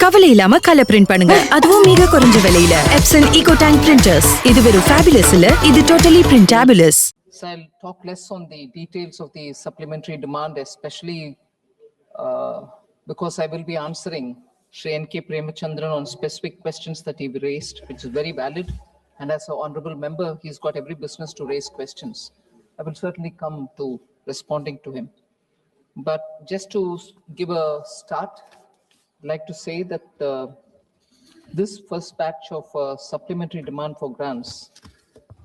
கவலை இல்லாம colour print பண்ணுங்க, அதுவும் மிக குறைஞ்ச விலையில. Epson eco tank printers. இது வெறும் ஃபேபுலஸ் இல்ல, இது totally printables. So I'll talk less on the details of the supplementary demand, especially because I will be answering Shri N.K. Premachandran on specific questions that he raised, which is very valid. And as an honorable member, he's got every business to raise questions. I will certainly come to responding to him. But just to give a start, I'd like to say that this first batch of supplementary demand for grants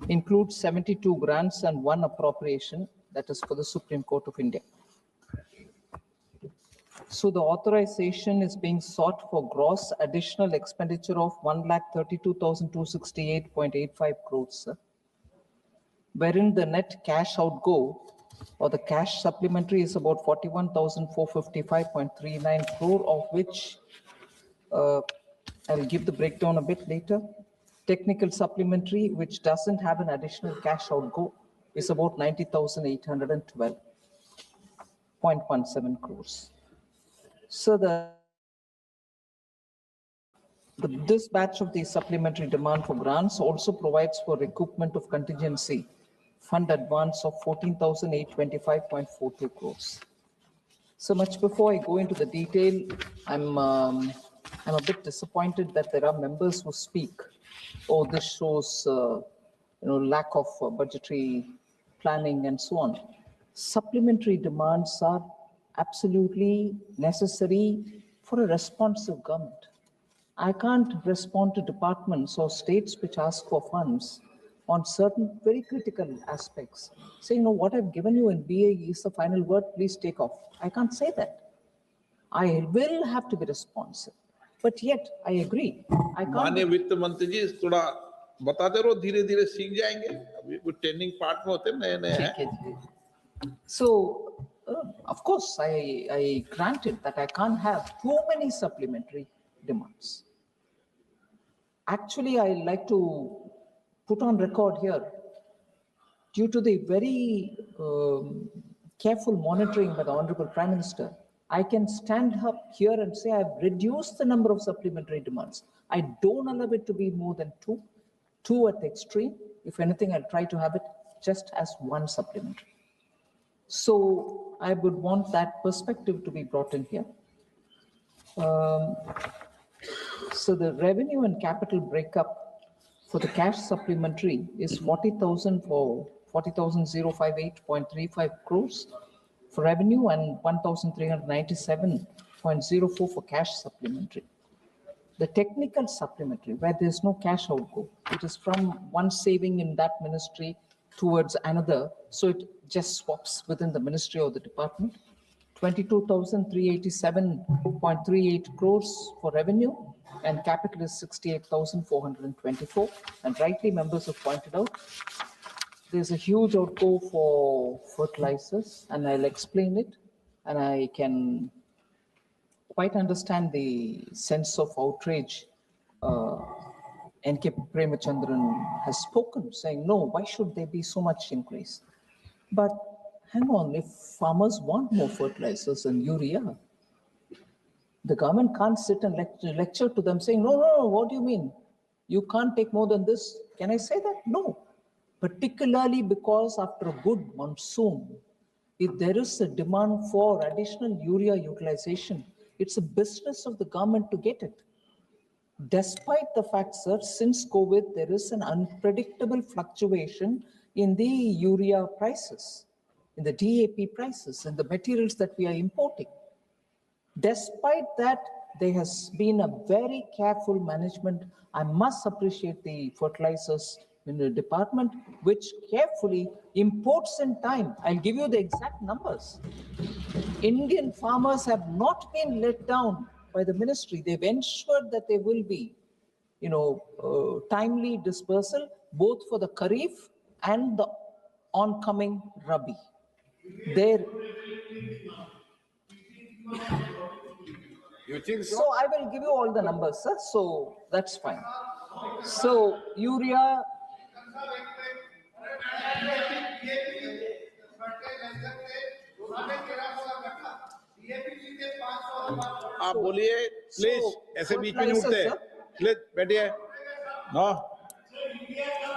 includes 72 grants and 1 appropriation, that is for the Supreme Court of India. So the authorization is being sought for gross additional expenditure of 1,32,268.85 crores, wherein the net cash outgo or the cash supplementary is about 41,455.39 crore, of which I'll give the breakdown a bit later. Technical supplementary, which doesn't have an additional cash outgo, is about 90,812.17 crores. So this batch of the supplementary demand for grants also provides for recoupment of contingency fund advance of 14,825.42 crores. So much before I go into the detail, I'm a bit disappointed that there are members who speak, oh, this shows lack of budgetary planning and so on. Supplementary demands are absolutely necessary for a responsive government. I can't respond to departments or states which ask for funds on certain very critical aspects, saying, no, what I've given you in BAE is the final word, please take off. I can't say that. I will have to be responsive. But yet, I agree. I can't. माननीय वित्त मंत्री जी थोड़ा बताते रहो, धीरे धीरे सीख जाएंगे. अभी कुछ ट्रेनिंग पार्ट में होते नए नए हैं. So, of course, I granted that I can't have too many supplementary demands. Actually, I like to put on record here, due to the very careful monitoring by the Honorable Prime Minister, I can stand up here and say I've reduced the number of supplementary demands. I don't allow it to be more than two at the extreme. If anything, I'll try to have it just as 1 supplementary. So I would want that perspective to be brought in here. So the revenue and capital breakup for the cash supplementary is 40,000 for 40,058.35 crores for revenue and 1,397.04 for cash supplementary. The technical supplementary, where there's no cash outgo, it is from one saving in that ministry towards another, so it just swaps within the ministry or the department. 22,387.38 crores for revenue, and capital is 68,424. And rightly, members have pointed out, there's a huge outgo for fertilizers, and I'll explain it. And I can quite understand the sense of outrage N.K. Premachandran has spoken, saying, no, why should there be so much increase? But hang on, if farmers want more fertilizers and urea, the government can't sit and lecture to them saying, no, what do you mean? You can't take more than this. Can I say that? No. Particularly because after a good monsoon, if there is a demand for additional urea utilization, it's a business of the government to get it. Despite the fact, sir, since COVID, there is an unpredictable fluctuation in the urea prices, in the DAP prices, and the materials that we are importing. Despite that, there has been a very careful management. I must appreciate the fertilizers in the department, which carefully imports in time. I'll give you the exact numbers. Indian farmers have not been let down by the ministry. They've ensured that there will be, timely dispersal, both for the Kharif and the oncoming Rabi. You think so? So I will give you all the numbers, sir. So that's fine. So urea. आप बोलिए please, ऐसे बीच में नहीं उठते, please बैठिए। No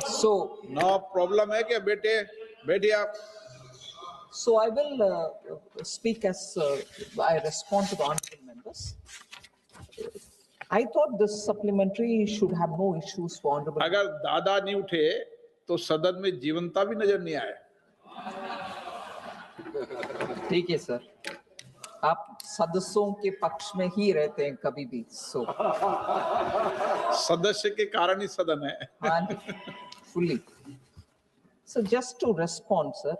So, no problem है क्या? बैठिए आप। so I will speak as I respond to the honorable members. I thought this supplementary should have no issues for honorable. अगर दादा नहीं उठे तो सदन में जीवनता भी नजर नहीं आए। ठीक है सर, आप सदस्यों के पक्ष में ही रहते हैं कभी भी, so सदस्य के कारण ही सदन है। and fully. So just to respond, sir,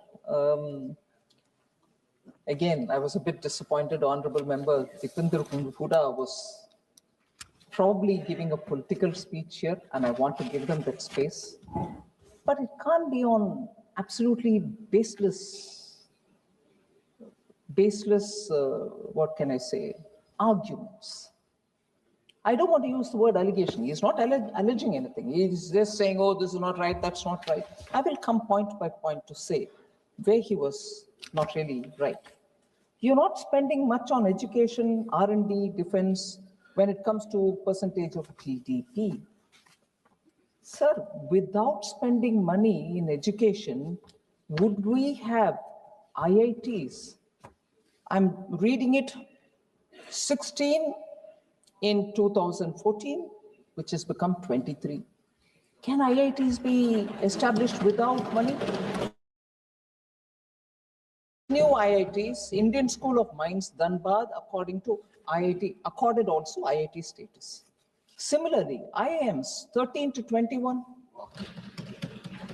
again, I was a bit disappointed. Honorable member Dipendra Huda was probably giving a political speech here, and I want to give them that space. But it can't be on absolutely baseless, what can I say, arguments. I don't want to use the word allegation. He's not alleging anything. He's just saying, oh, this is not right, that's not right. I will come point by point to say where he was not really right. You're not spending much on education, R&D, defense, when it comes to percentage of GDP. Sir, without spending money in education, would we have IITs? I'm reading it, 16 in 2014, which has become 23. Can IITs be established without money? New IITs, Indian School of Mines, Dhanbad, according to IIT, accorded also IIT status. Similarly, IIMs, 13 to 21.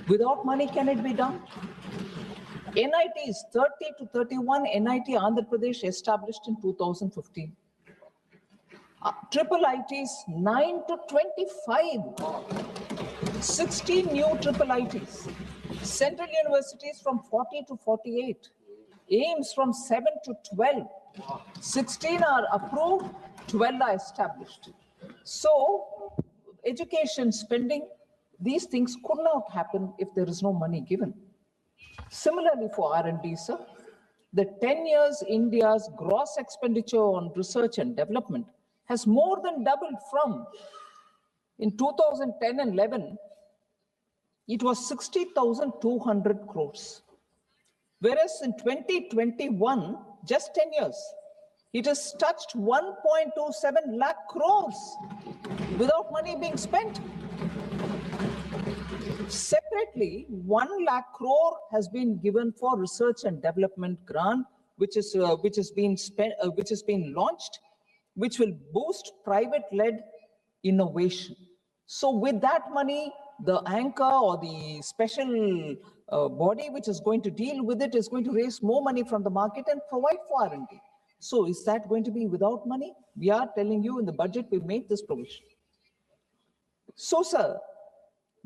Without money, can it be done? NITs, 30 to 31, NIT Andhra Pradesh established in 2015. Triple ITs, 9 to 25. 16 new triple ITs. Central universities from 40 to 48. AIMS from 7 to 12. 16 are approved, 12 are established. So, education spending, these things could not happen if there is no money given. Similarly for R&D, sir, the 10 years India's gross expenditure on research and development has more than doubled from, in 2010 and 11, it was 60,200 crores. Whereas in 2021, just 10 years, it has touched 1.27 lakh crores without money being spent. Separately, 1 lakh crore has been given for research and development grant, which has been launched, which will boost private-led innovation. So with that money, the anchor or the special body which is going to deal with it is going to raise more money from the market and provide for R&D. So is that going to be without money? We are telling you in the budget, we made this provision. So, sir,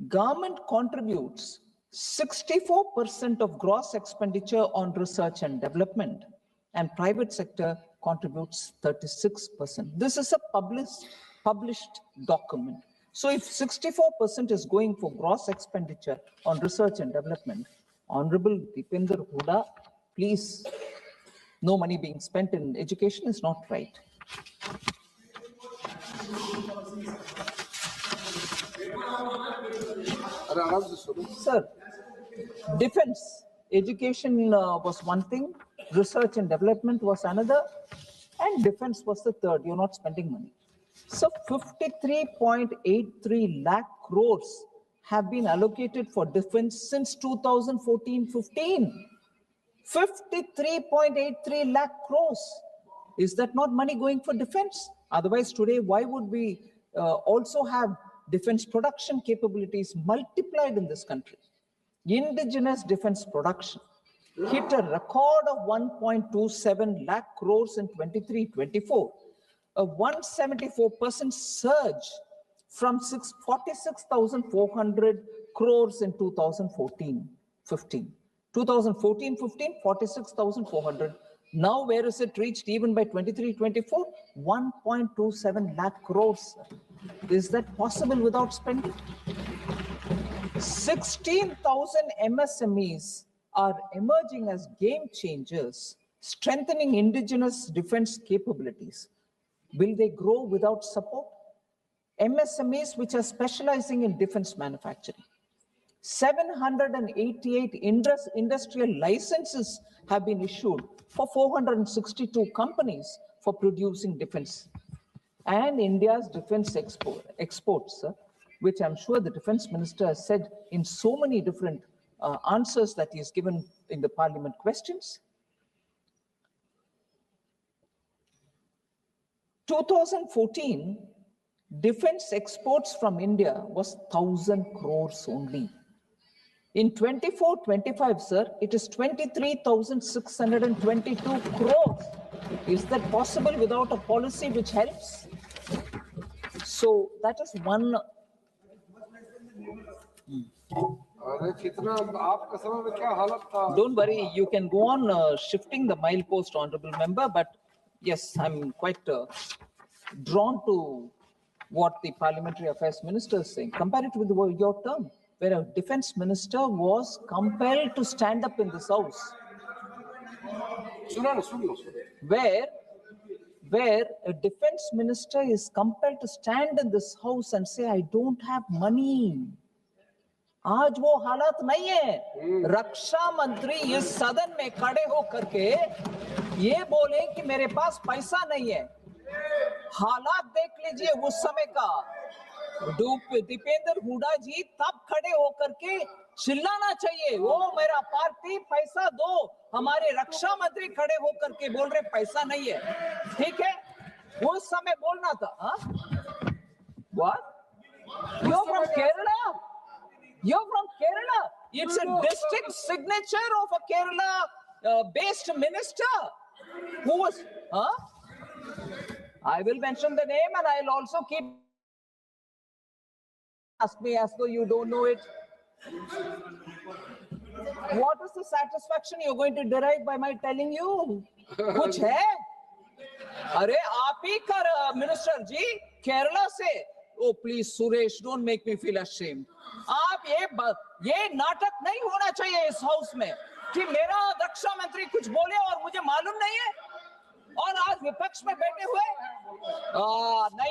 government contributes 64% of gross expenditure on research and development, and private sector contributes 36%. This is a published document. So if 64% is going for gross expenditure on research and development, Honorable Dipendra Huda, please, no money being spent in education is not right. Sir, defense, education was one thing, research and development was another, and defense was the third. You're not spending money. So 53.83 lakh crores have been allocated for defense since 2014-15. 53.83 lakh crores. Is that not money going for defense? Otherwise, today, why would we also have defense production capabilities multiplied in this country? Indigenous defense production hit a record of 1.27 lakh crores in 23-24, a 174% surge from 46,400 crores in 2014-15. 2014-15, 46,400. Now, where is it reached even by 23-24? 1.27 lakh crores. Is that possible without spending? 16,000 MSMEs are emerging as game changers, strengthening indigenous defense capabilities. Will they grow without support? MSMEs, which are specializing in defense manufacturing. 788 industrial licenses have been issued for 462 companies for producing defense. And India's defense exports, which I'm sure the defense minister has said in so many different answers that he's given in the parliament questions. 2014, defense exports from India was 1,000 crores only. In 24-25, sir, it is 23,622 crores. Is that possible without a policy which helps? So that is one. Don't worry, you can go on shifting the milepost, honorable member, but yes, I'm quite drawn to what the Parliamentary Affairs Minister is saying. Compare it with your term, where a defense minister was compelled to stand up in this house. Where a defense minister is compelled to stand in this house and say, I don't have money. आज वो हालात नहीं है। रक्षा मंत्री इस सदन में खड़े होकर के ये बोले कि मेरे पास पैसा नहीं है। हालात देख लीजिए उस समय का। दीपेंद्र हुडा जी तब खड़े होकर के चिल्लाना चाहिए, वो मेरा पार्टी पैसा दो। हमारे रक्षा मंत्री खड़े होकर के बोल रहे पैसा नहीं है। ठीक है, उस समय बोलना था। What? You're from Kerala? You're from Kerala. It's a distinct signature of a Kerala-based minister who was. I will mention the name and I'll also keep. Ask me as though you don't know it. What is the satisfaction you're going to derive by my telling you? कुछ है? अरे आप ही कर minister जी केरला से. Oh please Suresh, don't make me feel ashamed. आप ये नाटक नहीं होना चाहिए इस हाउस में कि मेरा रक्षा मंत्री कुछ बोले और मुझे मालूम नहीं है और आज विपक्ष में बैठे हुए।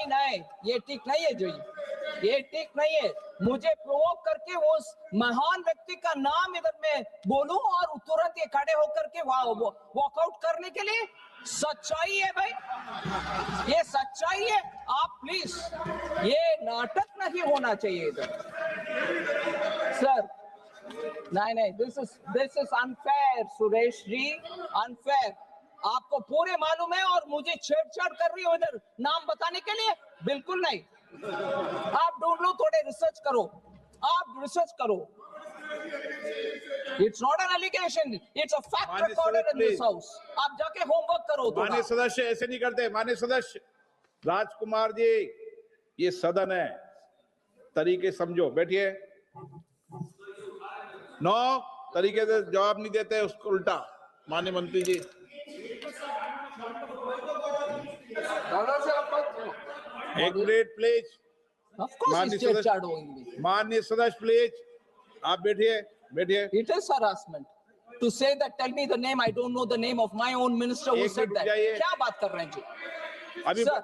नहीं, ये ठीक नहीं है जी, ये ठीक नहीं है। मुझे प्रोवोक करके वो महान व्यक्ति का नाम इधर में बोलूं और तुरंत ये खड़े होकर के वॉकआउट करने के लिए सच्चाई है भाई, ये सच्चाई है। आप प्लीज, ये नाटक नहीं होना चाहिए इधर सर। नहीं, this is unfair Suresh ji, unfair. आपको पूरे मालूम है और मुझे छेड़छाड़ कर रही हो इधर नाम बताने के लिए? बिल्कुल नहीं। आप ढूंढ लो, थोड़े रिसर्च करो, आप रिसर्च करो। It's not an allegation, it's a fact recorded in this house. आप जाके होमवर्क करो। माननीय सदस्य ऐसे नहीं करते। माननीय सदस्य राजकुमार जी, ये सदन है, तरीके समझो। बैठिए। तरीके से जवाब नहीं देते, उसको उल्टा। माननीय मंत्री जी, एक मिनट प्लीज। माननीय सदस्य प्लीज, आप बैठिए। It is harassment to say that. Tell me the name. I don't know the name of my own minister who said that. क्या बात कर रहे हैं जी?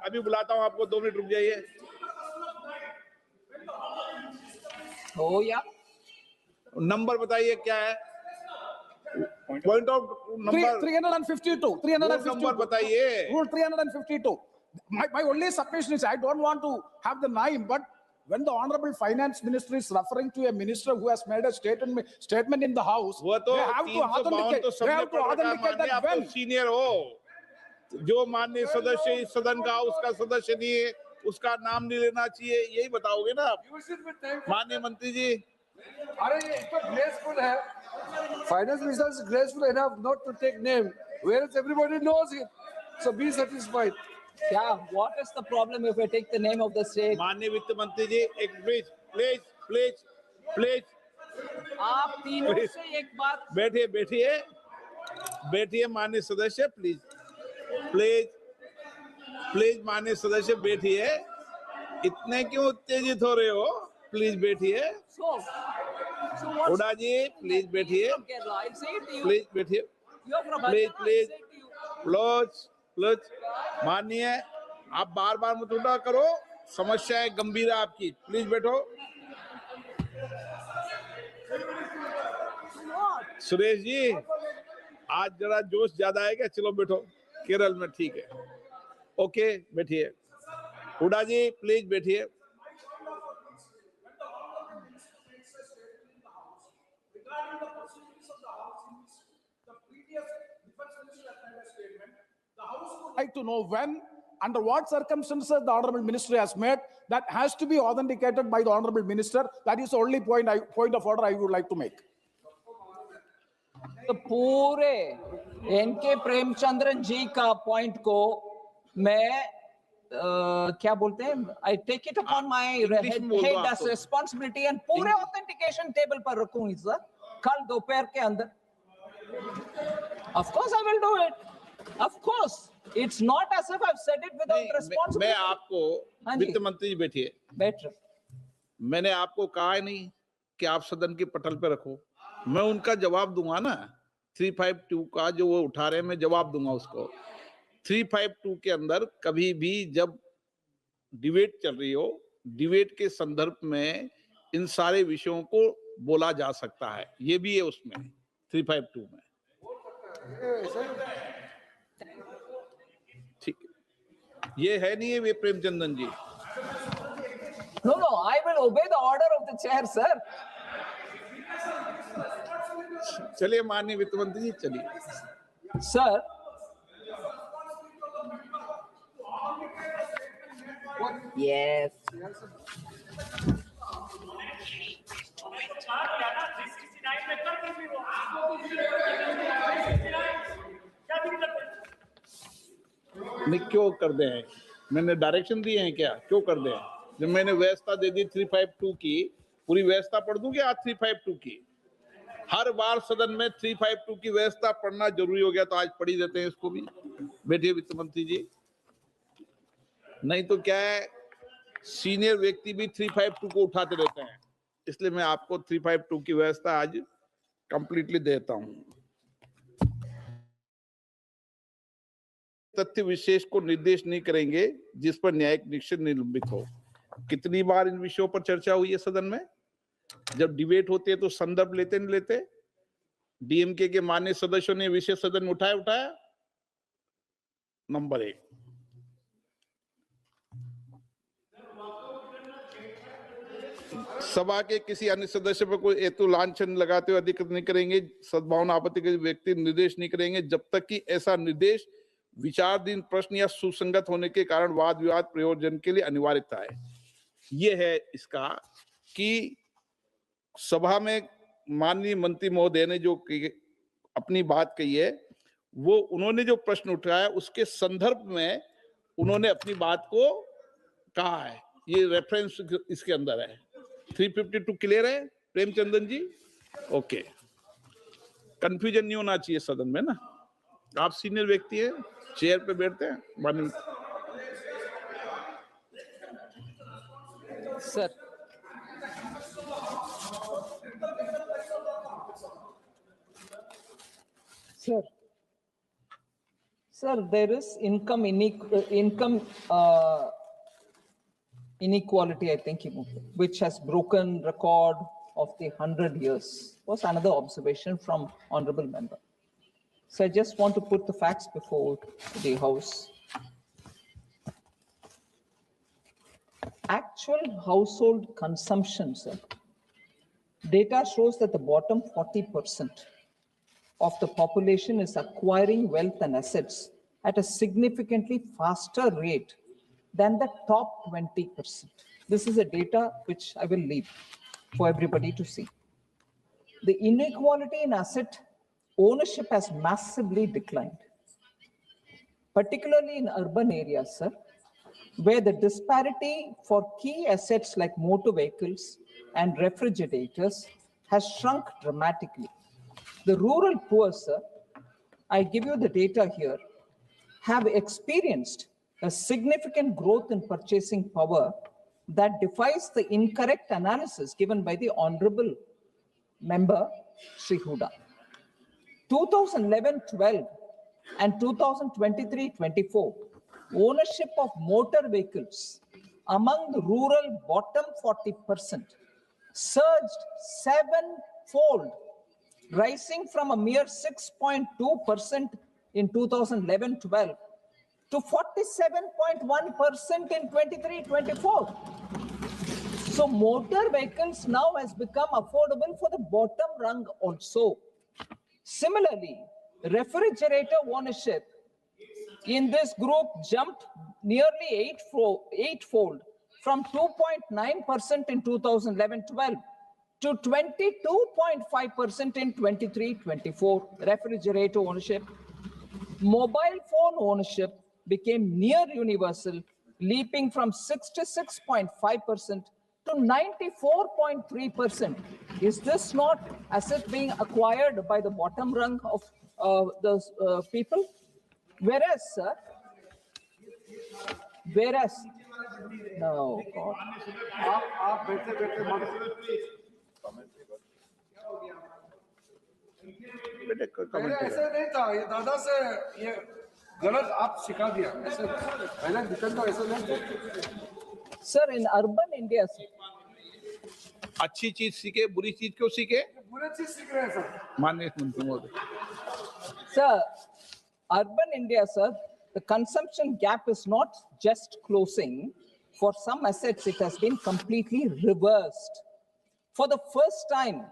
अभी बुलाता हूं आपको, 2 मिनट रुक जाइए। Oh yeah. नंबर बताइए क्या है? Point of number 352. नंबर बताइए। Rule 352. My only submission is I don't want to have the name, but when the Honorable Finance Minister is referring to a minister who has made a statement in the House, they have to authenticate that when. Senior हो, जो माननीय सदस्य इस सदन का उसका सदस्य नहीं है, उसका नाम नहीं लेना चाहिए, यही बताओगे ना आप? माननीय मंत्री जी, अरे ये तो graceful है. Finance Minister is graceful enough not to take name, whereas everybody knows it. So be satisfied. Yeah, what is the problem if I take the name of the state? माननीय वित्त मंत्री जी, एक प्लीज आप तीनों से एक बात। बैठिए माननीय सदस्य, प्लीज माननीय सदस्य बैठिए। इतने क्यों उत्तेजित हो रहे हो? प्लीज बैठिए। हुडा जी प्लीज बैठिए, प्लीज बैठिए, प्लीज माननीय आप बार बार मत उठा करो, समस्या है गंभीर है आपकी, प्लीज बैठो। सुरेश जी आज जरा जोश ज्यादा है क्या? चलो बैठो, केरल में ठीक है, ओके बैठिए। हुडा जी प्लीज बैठिए। Like to know when, under what circumstances the Honorable Minister has made, that has to be authenticated by the Honorable Minister. That is the only point of order I would like to make. तो पूरे N K Premachandran जी का point को मैं क्या बोलते हैं, I take it upon my head as responsibility and पूरे authentication table पर रखूंगी सर कल दोपहर के अंदर। Of course I will do it, of course it's not as if I have said it without responsibility. मैं आपको वित्त मंत्री जी बैठिए, बैठ रहे, मैंने आपको कहा ही नहीं कि आप सदन के पटल पे रखो, मैं उनका जवाब दूंगा ना। 352 का जो वो उठा रहे हैं मैं जवाब दूंगा उसको। 352 के अंदर कभी भी जब डिबेट चल रही हो, डिबेट के संदर्भ में इन सारे विषयों को बोला जा सकता है, ये भी है उसमें 352 में। ठीक ये है नहीं है वे Premchandan ji. No no I will obey the order of the chair sir. चलिए माननीय वित्त मंत्री जी चलिए। सर यस नहीं क्यों कर दे हैं, मैंने डायरेक्शन दिए हैं क्या, क्यों कर दे हैं? जब मैंने व्यवस्था दे दी 352 की, पूरी व्यवस्था पढ़ दूं क्या आज 352 की? हर बार सदन में 352 की व्यवस्था पढ़ना जरूरी हो गया तो आज पढ़ी देते हैं इसको भी। बैठिए वित्त मंत्री जी, नहीं तो क्या है सीनियर व्यक्ति भी 352 को उठाते रहते हैं, इसलिए मैं आपको 352 की व्यवस्था आज कंप्लीटली देता हूं। तथ्य विशेष को निर्देश नहीं करेंगे जिस पर न्यायिक निष्कर्ष निलंबित हो। कितनी बार इन विषयों पर चर्चा हुई है सदन में? जब डिबेट होती है तो संदर्भ लेते नहीं लेते? डीएमके के माननीय सदस्यों ने विषय सदन में उठाया। नंबर 1, सभा के किसी अन्य सदस्य पर कोई हेतु लांछन लगाते हुए अधिकृत नहीं करेंगे, सद्भावना आपत्ति के व्यक्ति निर्देश नहीं करेंगे जब तक कि ऐसा निर्देश विचाराधीन प्रश्न या सुसंगत होने के कारण वाद विवाद प्रयोजन के लिए अनिवार्यता है। यह है इसका कि सभा में माननीय मंत्री महोदय ने जो अपनी बात कही है, वो उन्होंने जो प्रश्न उठाया उसके संदर्भ में उन्होंने अपनी बात को कहा है, ये रेफरेंस इसके अंदर है। 352 क्लियर है प्रेमचंदन जी? ओके, कंफ्यूजन नहीं होना चाहिए सदन में ना। आप सीनियर व्यक्ति हैं, चेयर पे बैठते हैं माननीय sir. Sir, there is income inequality, I think, which has broken record of the 100 years. Was another observation from honorable member. So I just want to put the facts before the House. Actual household consumption, sir. Data shows that the bottom 40% of the population is acquiring wealth and assets at a significantly faster rate than the top 20%. This is a data which I will leave for everybody to see. The inequality in asset ownership has massively declined, particularly in urban areas, sir, where the disparity for key assets like motor vehicles and refrigerators has shrunk dramatically. The rural poor, sir, I give you the data here, have experienced a significant growth in purchasing power that defies the incorrect analysis given by the Honorable member, Sri Huda. 2011-12 and 2023-24, ownership of motor vehicles among the rural bottom 40% surged sevenfold, rising from a mere 6.2% in 2011-12 to 47.1% in 23-24. So motor vehicles now has become affordable for the bottom rung also. Similarly, refrigerator ownership in this group jumped nearly eightfold from 2.9% in 2011-12 to 22.5% in 23-24. Refrigerator ownership. Mobile phone ownership became near universal, leaping from 66.5% to 94.3%. Is this not asset being acquired by the bottom rung of the people? Whereas, sir, no, God. आप बैठे मत पहले ऐसे नहीं था, ये दादा से ये गलत आप सिखा दिया, ऐसे पहले दिक्कत तो ऐसे नहीं था। Sir, in urban India, अच्छी चीज सीखे, बुरी चीज क्यों सीखे? बुरे चीज सीख रहे हैं सर। माननीय मंत्री महोदय। Sir, urban India, sir, the consumption gap is not just closing. For some assets, it has been completely reversed. For the first time,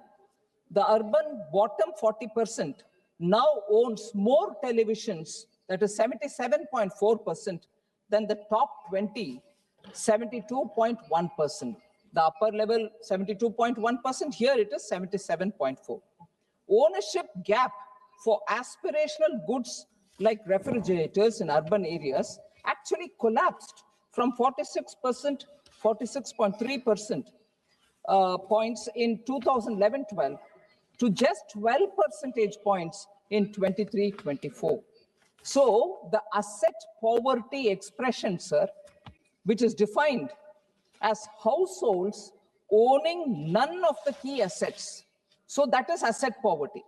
the urban bottom 40% now owns more televisions, that is 77.4%, than the top 20, 72.1%. The upper level, 72.1%, here it is 77.4%. Ownership gap for aspirational goods like refrigerators in urban areas actually collapsed from 46%, 46.3% points in 2011-12 to just 12 percentage points in 23-24. So the asset poverty expression, sir, which is defined as households owning none of the key assets. So that is asset poverty.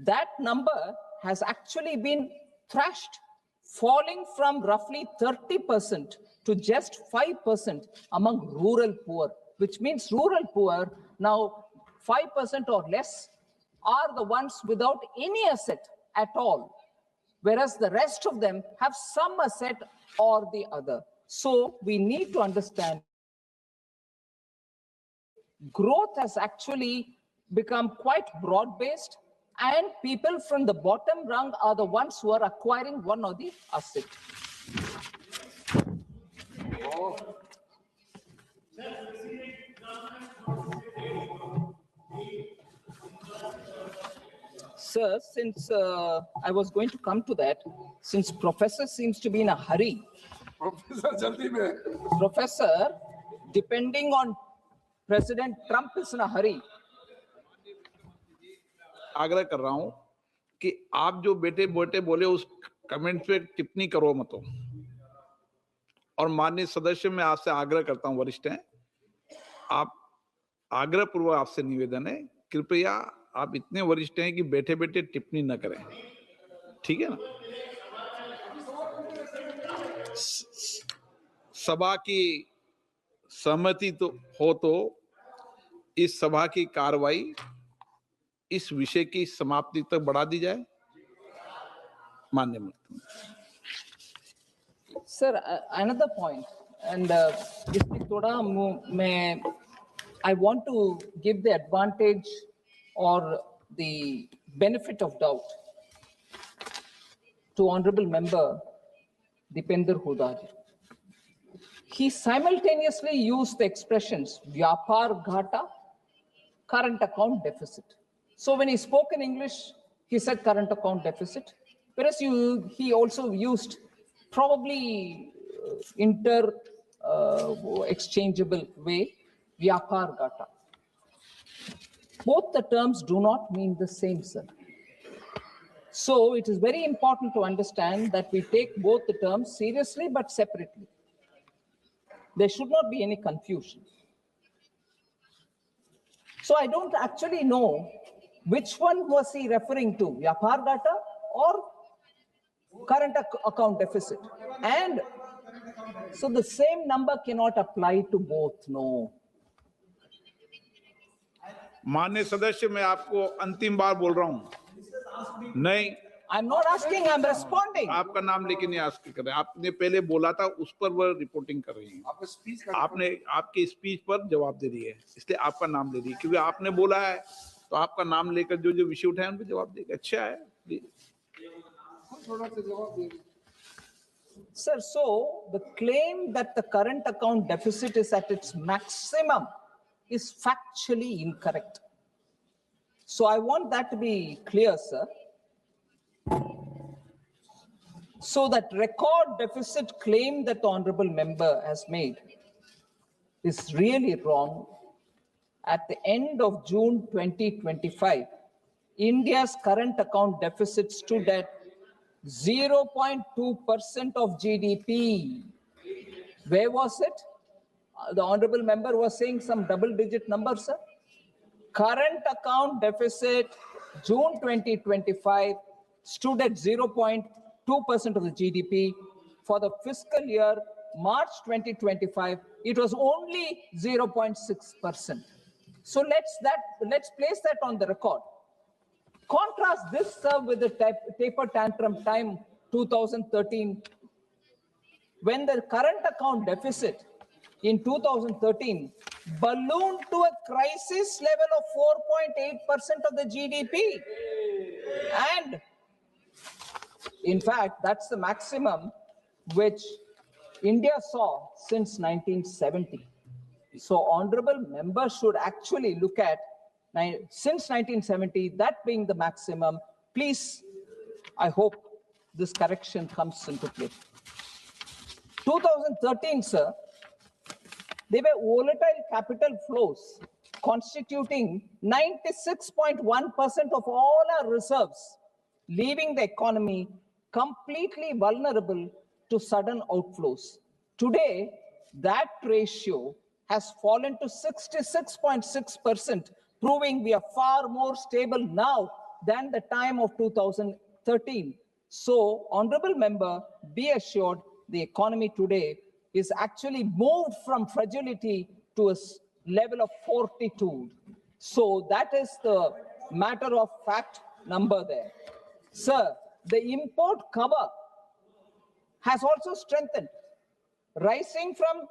That number has actually been thrashed, falling from roughly 30% to just 5% among rural poor, which means rural poor now 5% or less are the ones without any asset at all, whereas the rest of them have some asset or the other. So we need to understand growth has actually become quite broad-based, and people from the bottom rung are the ones who are acquiring one or the asset. Sir, since I was going to come to that, since Professor seems to be in a hurry, professor जल्दी में Professor, depending on President Trump is in a hurry. आग्रह कर रहा हूं कि आप जो बेटे बोटे बोले उस कमेंट पे टिप्पणी करो मत। और माननीय सदस्य, मैं आपसे आग्रह करता हूं, वरिष्ठ हैं, आप आग्रह पूर्वक आपसे निवेदन है, कृपया आप इतने वरिष्ठ हैं कि बैठे बैठे टिप्पणी न करें, ठीक है ना? सभा की सहमति तो हो तो इस सभा की कार्रवाई इस विषय की समाप्ति तक बढ़ा दी जाए। माननीय मंत्री। Sir, another point, and I want to give the advantage or the benefit of doubt to Honorable Member Dipender Huda. He simultaneously used the expressions Vyapar Ghata, current account deficit. So when he spoke in English, he said current account deficit, whereas he also used probably exchangeable way, Vyapar Ghata. Both the terms do not mean the same, sir. So it is very important to understand that we take both the terms seriously but separately. There should not be any confusion. So I don't actually know which one was he referring to, Vyapar data or current account deficit. And so the same number cannot apply to both, no. माननीय सदस्य, मैं आपको अंतिम बार बोल रहा हूं, नहीं, I'm not asking, I'm responding. आपका नाम लेके नहीं आस्क कर रहे, आपने पहले बोला था उस पर वो रिपोर्टिंग कर रही है, आपने आपके स्पीच पर जवाब दे दिए, इसलिए आपका नाम ले रही है, क्योंकि आपने बोला है तो आपका नाम लेकर जो जो विषय उठाए उन पर जवाब देगा। अच्छा है। Sir, so the claim that the current account deficit is at its maximum is factually incorrect. So I want that to be clear, sir. So that record deficit claim that the honorable member has made is really wrong. At the end of June 2025, India's current account deficit stood at 0.2% of GDP. Where was it? The honorable member was saying some double-digit number, sir. Current account deficit, June 2025, stood at 0.2% of the GDP. For the fiscal year, March 2025, it was only 0.6%. So let's place that on the record. Contrast this, sir, with the taper tantrum time 2013, when the current account deficit in 2013 ballooned to a crisis level of 4.8% of the GDP. And in fact, that's the maximum which India saw since 1970. So honorable members should actually look at since 1970, that being the maximum. Please, I hope this correction comes into play. 2013, sir, they were volatile capital flows constituting 96.1% of all our reserves, leaving the economy completely vulnerable to sudden outflows. Today, that ratio has fallen to 66.6%, proving we are far more stable now than the time of 2013. So, honorable member, be assured the economy today is actually moved from fragility to a level of fortitude. So that is the matter of fact number there. Sir, the import cover has also strengthened, rising from,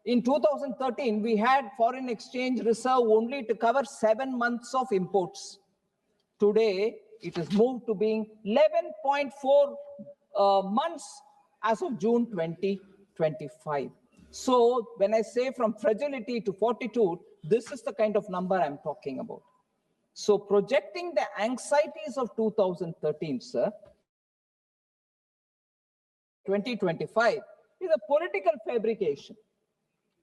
in 2013, we had foreign exchange reserve only to cover 7 months of imports. Today, it has moved to being 11.4 months as of June 2025. So when I say from fragility to fortitude, this is the kind of number I'm talking about. So projecting the anxieties of 2013, sir, 2025 is a political fabrication,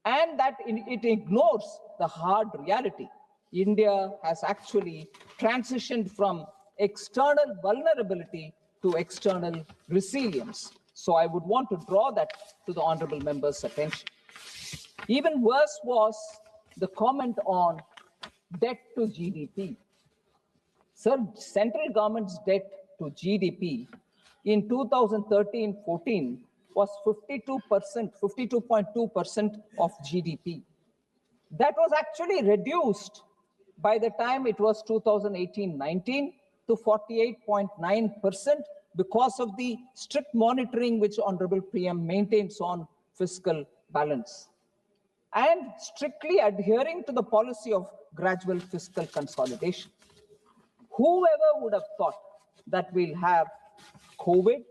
and that it ignores the hard reality. India has actually transitioned from external vulnerability to external resilience. So I would want to draw that to the honorable member's attention. Even worse was the comment on debt to GDP. Sir, central government's debt to GDP in 2013-14 was 52.2% of GDP. That was actually reduced by the time it was 2018-19 to 48.9% because of the strict monitoring which Honorable PM maintains on fiscal balance and strictly adhering to the policy of gradual fiscal consolidation. Whoever would have thought that we'll have COVID,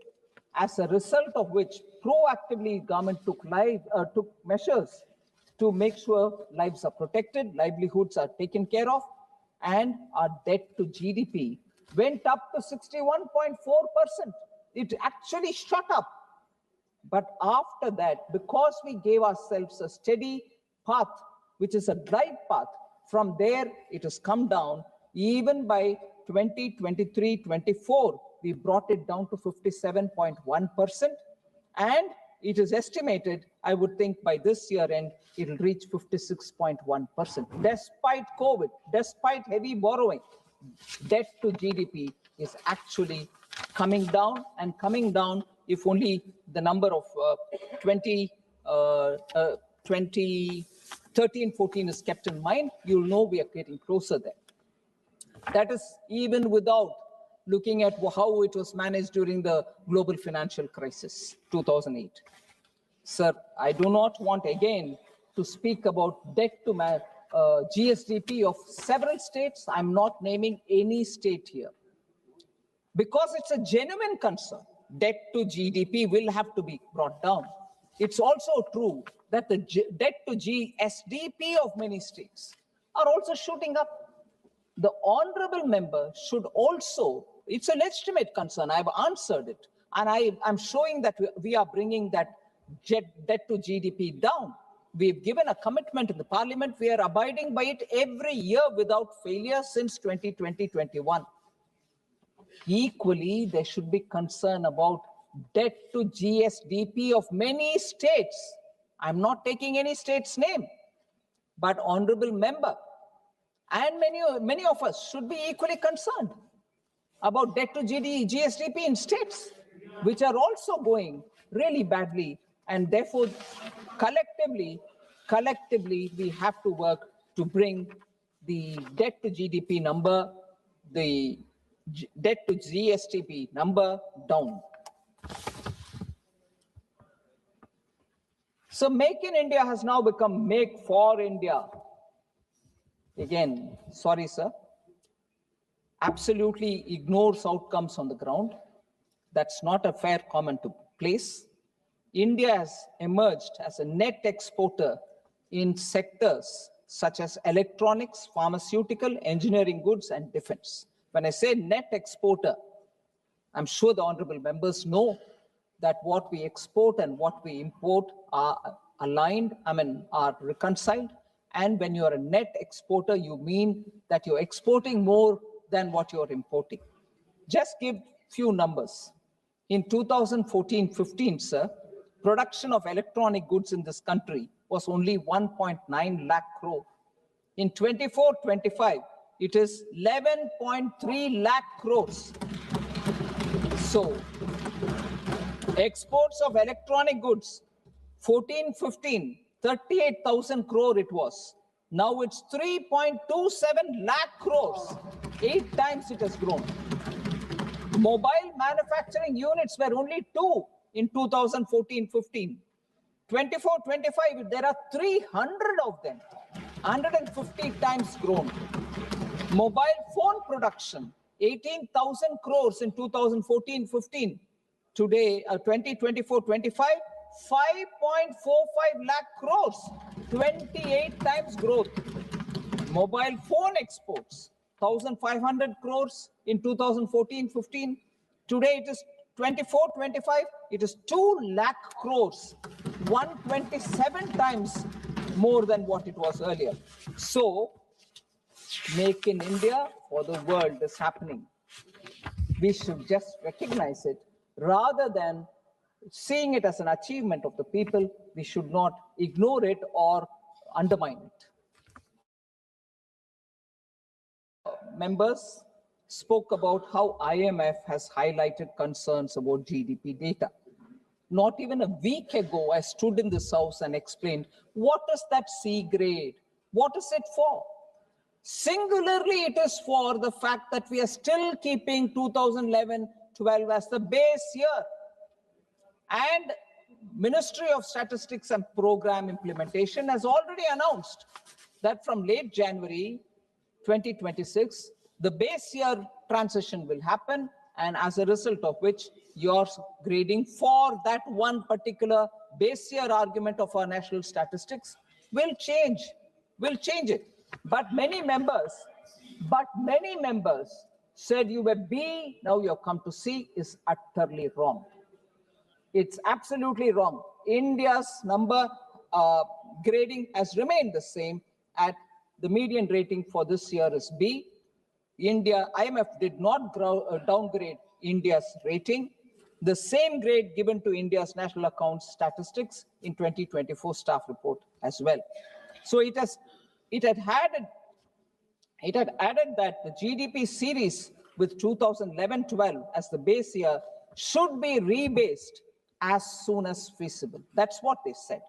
as a result of which proactively government took measures to make sure lives are protected, livelihoods are taken care of, and our debt to GDP went up to 61.4%. It actually shot up. But after that, because we gave ourselves a steady path, which is a glide path, from there it has come down. Even by 2023-24, we brought it down to 57.1%. And it is estimated, I would think by this year end, it will reach 56.1%. Despite COVID, despite heavy borrowing, debt to GDP is actually coming down, and coming down if only the number of 2013-14 is kept in mind, you'll know we are getting closer there. That is even without looking at how it was managed during the global financial crisis, 2008. Sir, I do not want again to speak about debt to GSDP of several states. I'm not naming any state here, because it's a genuine concern. Debt to GDP will have to be brought down. It's also true that the debt to GSDP of many states are also shooting up. The honorable member should also, it's a legitimate concern, I've answered it, and I'm showing that we are bringing that debt to GDP down. We've given a commitment in the parliament, we are abiding by it every year without failure since 2020-21. Equally, there should be concern about debt to GSDP of many states. I'm not taking any state's name, but honorable member and many of us should be equally concerned about debt to GSDP in states, which are also going really badly, and therefore collectively, we have to work to bring the debt to GDP number, the debt to GSDP number down. So Make in India has now become Make for India. Again, sorry, sir, absolutely ignores outcomes on the ground. That's not a fair comment to place. India has emerged as a net exporter in sectors such as electronics, pharmaceutical, engineering goods, and defense. When I say net exporter, I'm sure the honorable members know that what we export and what we import are aligned, are reconciled. And when you're a net exporter, you mean that you're exporting more than what you're importing. Just give few numbers. In 2014-15, sir, production of electronic goods in this country was only 1.9 lakh crore. In 24-25, it is 11.3 lakh crores. So, exports of electronic goods, 14-15, 38,000 crore it was. Now it's 3.27 lakh crores. 8 times it has grown. Mobile manufacturing units were only 2 in 2014-15. 24-25, there are 300 of them. 150 times grown. Mobile phone production, 18,000 crores in 2014-15. Today, 2024-25, 5.45 lakh crores, 28 times growth. Mobile phone exports, 1,500 crores in 2014-15. Today it is 24-25, it is 2 lakh crores, 127 times more than what it was earlier. So, Make in India for the world is happening. We should just recognize it rather than seeing it as an achievement of the people. We should not ignore it or undermine it. Members spoke about how IMF has highlighted concerns about GDP data. Not even a week ago, I stood in this house and explained, what is that C grade? What is it for? Singularly, it is for the fact that we are still keeping 2011-12 as the base year. And Ministry of Statistics and Program Implementation has already announced that from late January 2026, the base year transition will happen, and as a result of which your grading for that one particular base year argument of our national statistics will change it. But many members said you were B, now you've come to C, is utterly wrong. It's absolutely wrong. India's number grading has remained the same. At the median rating for this year is B. IMF did not downgrade India's rating. the same grade given to India's National Accounts Statistics in 2024 staff report as well. So it had added that the GDP series with 2011-12 as the base year should be rebased as soon as feasible. That's what they said.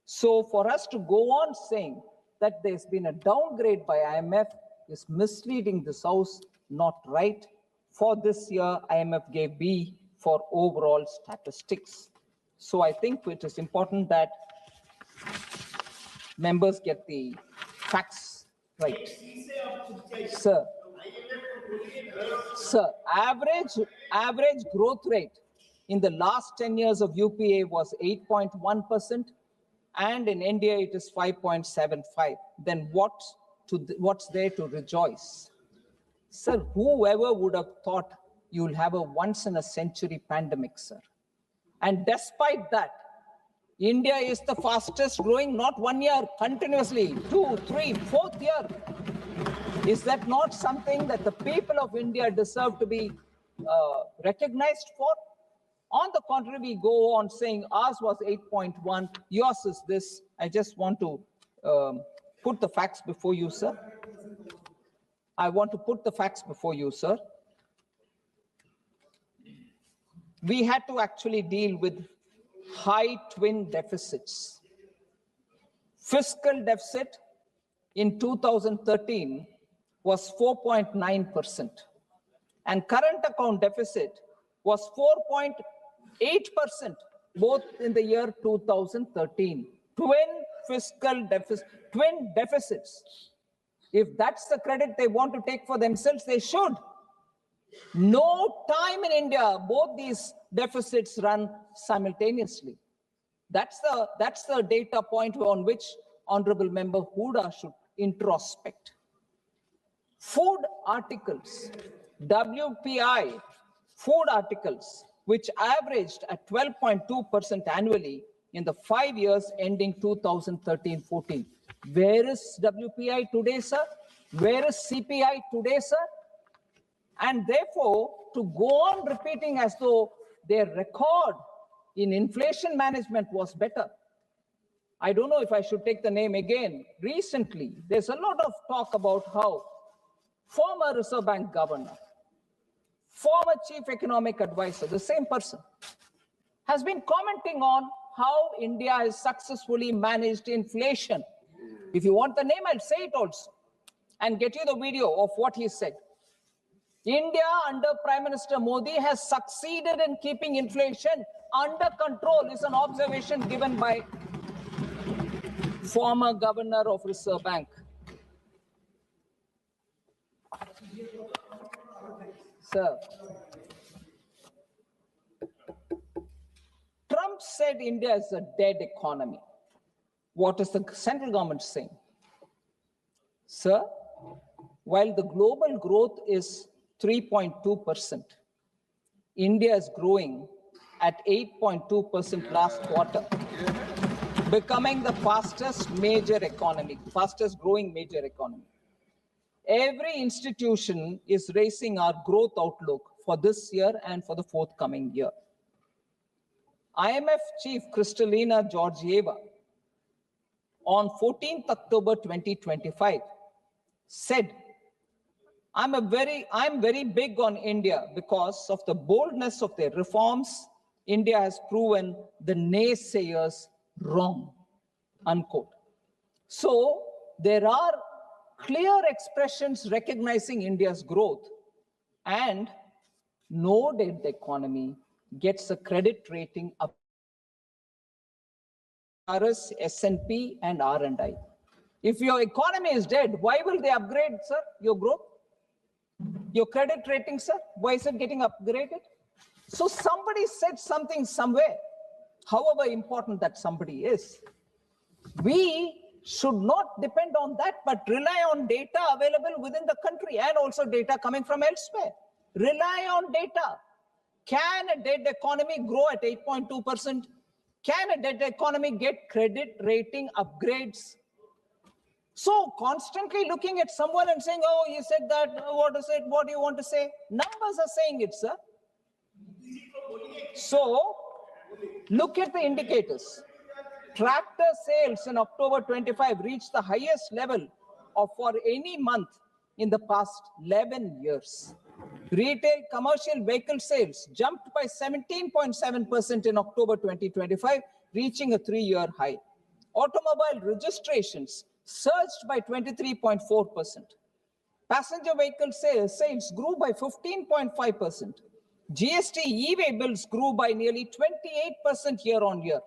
So for us to go on saying that there's been a downgrade by IMF is misleading this House, not right. For this year, IMF gave B for overall statistics. So I think it is important that members get the facts right. Sir, average growth rate in the last 10 years of UPA was 8.1%, and in India it is 5.75. Then what's there to rejoice? Sir, whoever would have thought you'll have a once-in-a-century pandemic, sir? And despite that, India is the fastest growing, not 1 year, continuously, 2, 3, 4th year. Is that not something that the people of India deserve to be recognized for? On the contrary, we go on saying ours was 8.1, yours is this. I just want to put the facts before you, sir. I want to put the facts before you, sir. We had to actually deal with high twin deficits. Fiscal deficit in 2013 was 4.9%, and current account deficit was 4.8%, both in the year 2013. Twin deficits. If that's the credit they want to take for themselves, they should. No time in India, both these deficits run simultaneously. That's the data point on which Honorable Member Huda should introspect. Food articles, WPI, food articles, which averaged at 12.2% annually in the 5 years ending 2013-14. Where is WPI today, sir? Where is CPI today, sir? And therefore, to go on repeating as though their record in inflation management was better. I don't know if I should take the name again. Recently, there's a lot of talk about how former Reserve Bank governor, former chief economic advisor, the same person, has been commenting on how India has successfully managed inflation. If you want the name, I'll say it also and get you the video of what he said. India under Prime Minister Modi has succeeded in keeping inflation under control is an observation given by former governor of Reserve Bank. Sir, Trump said India is a dead economy. What is the central government saying? Sir, while the global growth is 3.2%, India is growing at 8.2% last quarter, becoming the fastest growing major economy. Every institution is raising our growth outlook for this year and for the forthcoming year. IMF Chief Kristalina Georgieva on 14th October 2025 said, I'm very big on India because of the boldness of their reforms. India has proven the naysayers wrong, unquote. So there are clear expressions recognizing India's growth, and no dead economy gets a credit rating up S&P and R&I. If your economy is dead, why will they upgrade, sir, your growth? Your credit rating, sir, why is it getting upgraded? So somebody said something somewhere, however important that somebody is. We should not depend on that, but rely on data available within the country and also data coming from elsewhere. Rely on data. Can a dead economy grow at 8.2%? Can a dead economy get credit rating upgrades? So constantly looking at someone and saying, oh, he said that, what is it? What do you want to say? Numbers are saying it, sir. So look at the indicators. Tractor sales in October 25 reached the highest level of for any month in the past 11 years. Retail commercial vehicle sales jumped by 17.7% in October 2025, reaching a 3-year high. Automobile registrations surged by 23.4%. Passenger vehicle sales grew by 15.5%. GST e-way bills grew by nearly 28% year on year.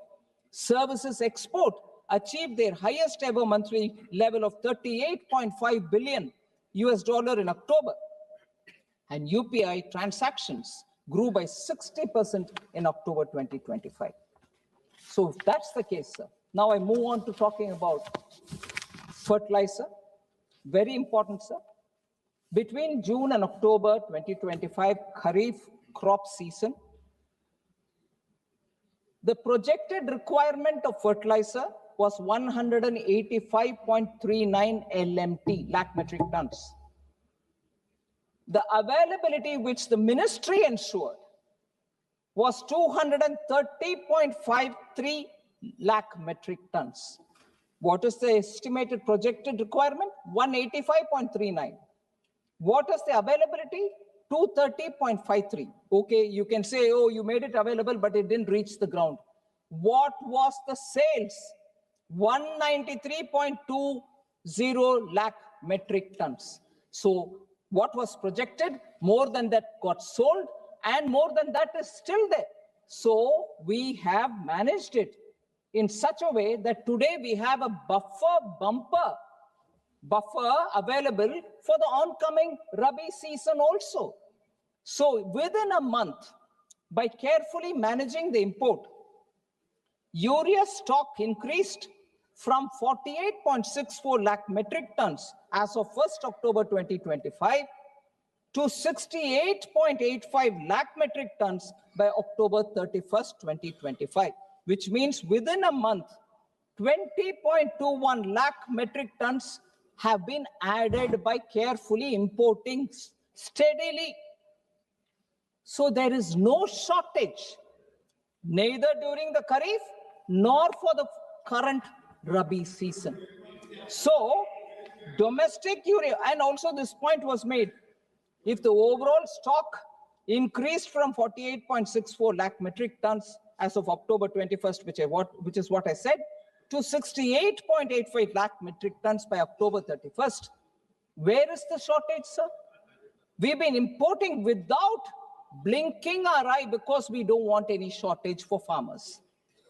Services export achieved their highest ever monthly level of $38.5 billion in October. And UPI transactions grew by 60% in October 2025. So that's the case, sir. Now I move on to talking about fertilizer. Very important, sir. Between June and October 2025 Kharif crop season, the projected requirement of fertilizer was 185.39 LMT, lakh metric tons. The availability which the ministry ensured was 230.53 lakh metric tons. What is the estimated projected requirement? 185.39. What is the availability? 230.53. Okay, you can say, oh, you made it available, but it didn't reach the ground. What was the sales? 193.20 lakh metric tons. So what was projected? More than that got sold, and more than that is still there. So we have managed it in such a way that today we have a buffer available for the oncoming Rabi season also. So within a month, by carefully managing the import, urea stock increased from 48.64 lakh metric tons as of 1st October 2025 to 68.85 lakh metric tons by October 31st, 2025, which means within a month, 20.21 lakh metric tons have been added by carefully importing steadily. So there is no shortage, neither during the Kharif nor for the current Rabi season. So domestic urea, and also this point was made, if the overall stock increased from 48.64 lakh metric tons as of October 21st, which is what I said, to 68.85 lakh metric tons by October 31st. Where is the shortage, sir? We've been importing without blinking our eye because we don't want any shortage for farmers.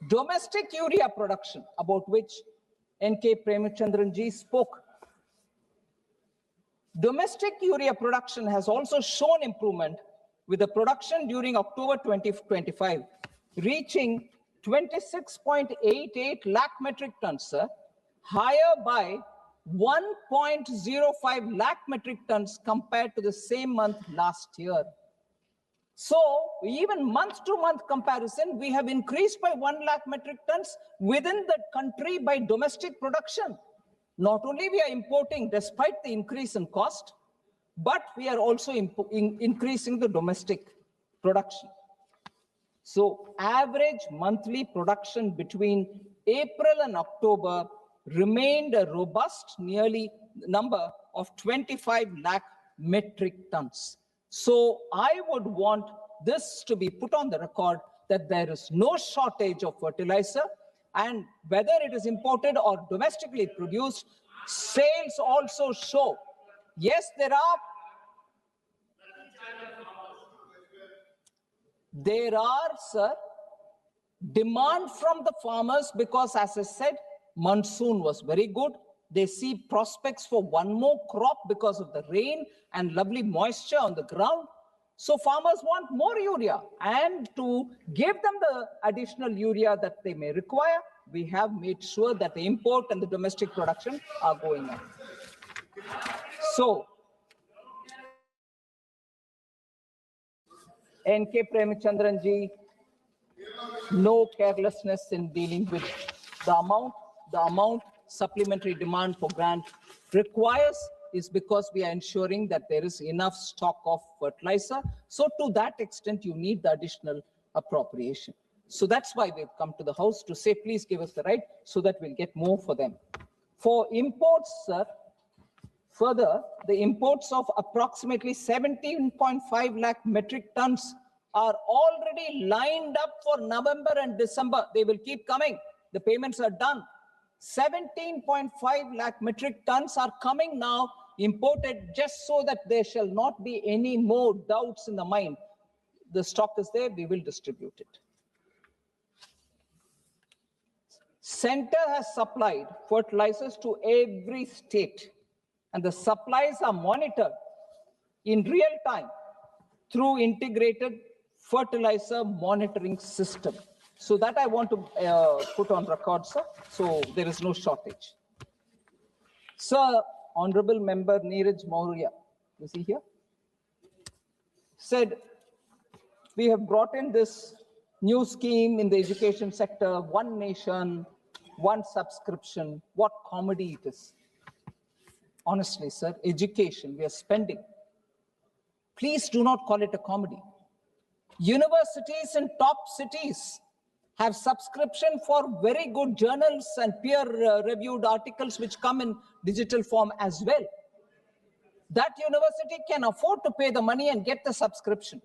Domestic urea production, about which N.K. Premchandran ji spoke. Domestic urea production has also shown improvement, with the production during October 2025 reaching 26.88 lakh metric tons, sir, higher by 1.05 lakh metric tons compared to the same month last year. So even month-to-month comparison, we have increased by 1 lakh metric tons within the country by domestic production. Not only we are importing despite the increase in cost, but we are also increasing the domestic production. So average monthly production between April and October remained a robust nearly number of 25 lakh metric tons. So I would want this to be put on the record that there is no shortage of fertilizer, and whether it is imported or domestically produced, sales also show. Yes, there are, sir, demand from the farmers because, as I said, monsoon was very good. They see prospects for one more crop because of the rain and lovely moisture on the ground. So farmers want more urea, and to give them the additional urea that they may require, we have made sure that the import and the domestic production are going on. So N.K. Premchandran ji, no carelessness in dealing with the amount supplementary demand for grant requires is because we are ensuring that there is enough stock of fertilizer. So to that extent, you need the additional appropriation. So that's why we've come to the House to say, please give us the right so that we'll get more for them. For imports, sir, further, the imports of approximately 17.5 lakh metric tons are already lined up for November and December. They will keep coming. The payments are done. 17.5 lakh metric tons are coming now, imported, just so that there shall not be any more doubts in the mind. The stock is there, we will distribute it. Center has supplied fertilizers to every state, and the supplies are monitored in real time through integrated fertilizer monitoring system. So that I want to put on record, sir, so there is no shortage. Sir, Honorable Member Neeraj Maurya, is he here? Said, we have brought in this new scheme in the education sector, one nation, one subscription. What comedy it is. Honestly, sir, education, we are spending. Please do not call it a comedy. Universities in top cities have subscription for very good journals and peer-reviewed articles which come in digital form as well. That university can afford to pay the money and get the subscription.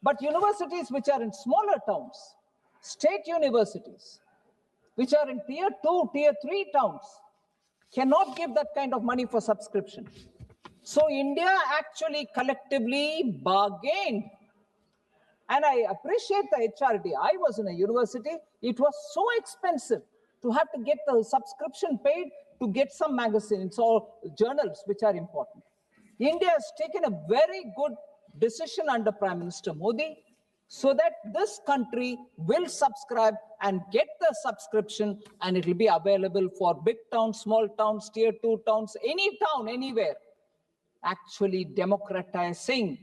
But universities which are in smaller towns, state universities, which are in tier 2, tier 3 towns, cannot give that kind of money for subscription. So India actually collectively bargained. And I appreciate the HRD. I was in a university. It was so expensive to have to get the subscription paid to get some magazines or journals which are important. India has taken a very good decision under Prime Minister Modi so that this country will subscribe and get the subscription, and it will be available for big towns, small towns, tier 2 towns, any town, anywhere. Actually democratizing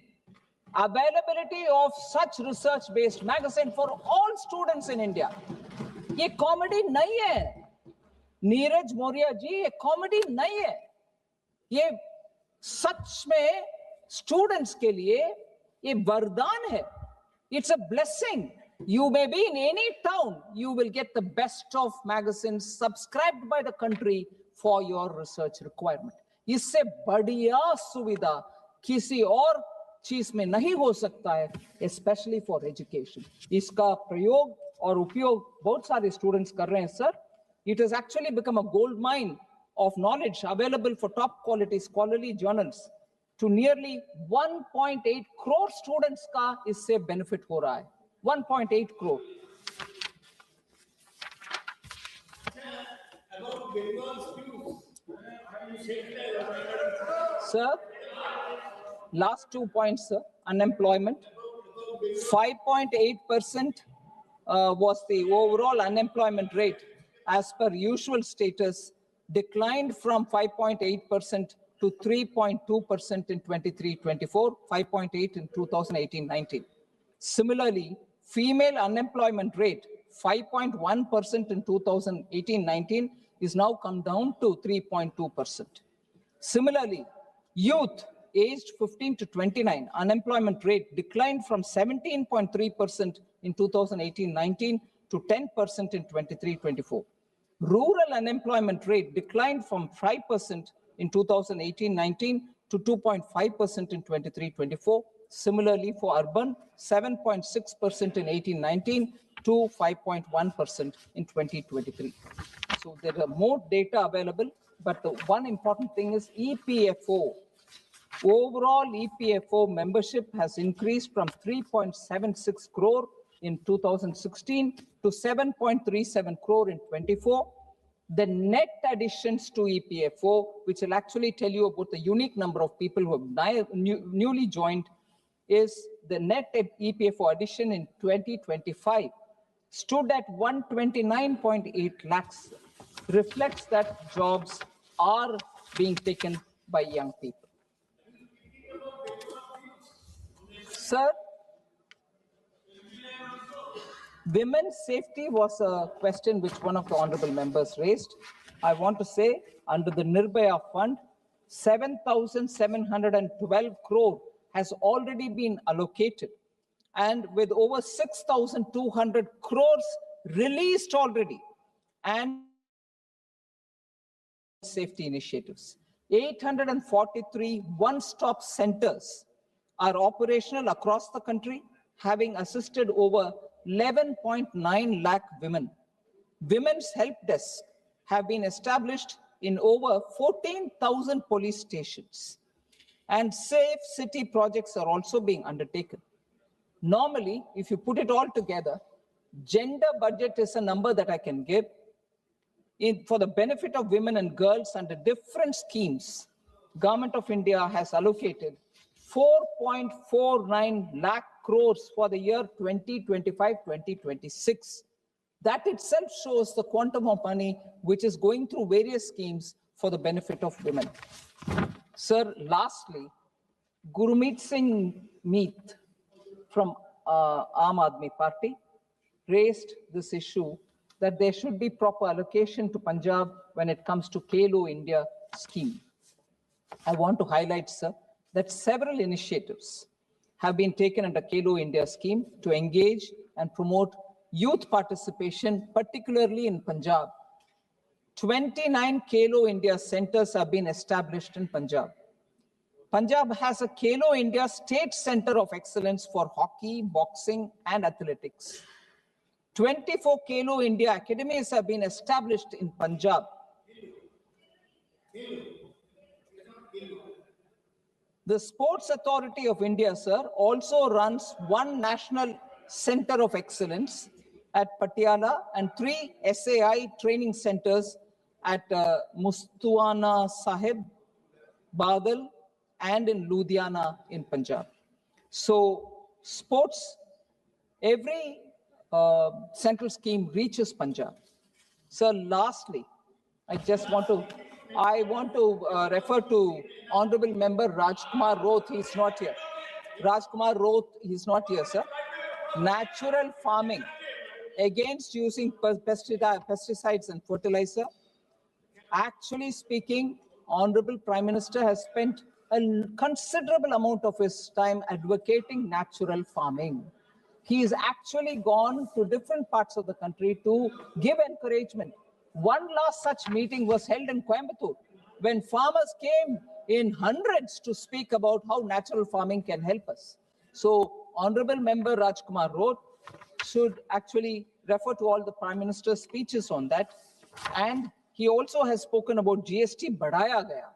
availability of such research-based magazine for all students in India. ये comedy नहीं है, नीरज मौर्य जी, ये comedy नहीं है. ये सच में students के लिए ये वरदान है. It's a blessing. You may be in any town, you will get the best of magazines subscribed by the country for your research requirement. इससे बढ़िया सुविधा किसी और चीज में नहीं हो सकता है, especially for education. इसका प्रयोग और उपयोग बहुत सारे स्टूडेंट्स कर रहे हैं, sir. It has actually become a gold mine of knowledge available for top quality scholarly journals. To nearly 1.8 crore students का इससे benefit हो रहा है. 1.8 crore. Sir, last 2 points, sir. Unemployment. 5.8% was the overall unemployment rate as per usual status, declined from 5.8% to 3.2% in 23-24, 5.8 in 2018-19. Similarly, female unemployment rate, 5.1% in 2018-19, is now come down to 3.2%. Similarly, youth aged 15 to 29, unemployment rate declined from 17.3% in 2018-19 to 10% in 23-24. Rural unemployment rate declined from 5% in 2018-19 to 2.5% in 23-24. Similarly, for urban, 7.6% in 18-19 to 5.1% in 2023. So there are more data available, but the one important thing is EPFO. Overall EPFO membership has increased from 3.76 crore in 2016 to 7.37 crore in 24. The net additions to EPFO, which will actually tell you about the unique number of people who have newly joined, is the net EPFO addition in 2025 stood at 129.8 lakhs, reflects that jobs are being taken by young people. Sir, women's safety was a question which one of the honorable members raised. I want to say, under the Nirbhaya Fund, 7,712 crore has already been allocated and with over 6,200 crores released already, and safety initiatives. 843 one-stop centers are operational across the country, having assisted over 11.9 lakh women. Women's help desks have been established in over 14,000 police stations, and safe city projects are also being undertaken. Normally, if you put it all together, gender budget is a number that I can give. For the benefit of women and girls under different schemes, Government of India has allocated 4.49 lakh crores for the year 2025-2026. That itself shows the quantum of money which is going through various schemes for the benefit of women. Sir, lastly, Gurmeet Singh Meet from Aam Aadmi Party raised this issue that there should be proper allocation to Punjab when it comes to Khelo India scheme. I want to highlight, sir, that several initiatives have been taken under Khelo India scheme to engage and promote youth participation, particularly in Punjab. 29 Khelo India centers have been established in Punjab. Punjab has a Khelo India State Center of Excellence for hockey, boxing, and athletics. 24 Khelo India academies have been established in Punjab. The Sports Authority of India, sir, also runs one National Center of Excellence at Patiala and 3 SAI training centers at Mustuana Sahib, Badal, and in Ludhiana in Punjab. So sports, every central scheme reaches Punjab. So lastly, I want to refer to Honorable Member Rajkumar Roth. He's not here. Rajkumar Roth, he's not here, sir. Natural farming against using pesticides and fertilizer. Actually speaking, Honorable Prime Minister has spent a considerable amount of his time advocating natural farming. He has actually gone to different parts of the country to give encouragement. One last such meeting was held in Coimbatore when farmers came in hundreds to speak about how natural farming can help us. So Honorable Member Rajkumar Roth should actually refer to all the Prime Minister's speeches on that. And he also has spoken about GST बढ़ाया गया.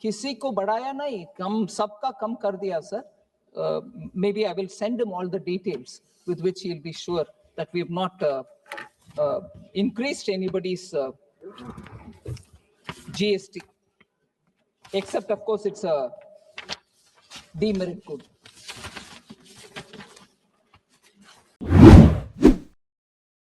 किसी को बढ़ाया नहीं, कम सबका कम कर दिया, sir. Maybe I will send him all the details with which he'll be sure that we have not increased anybody's GST, except of course it's a demerit good.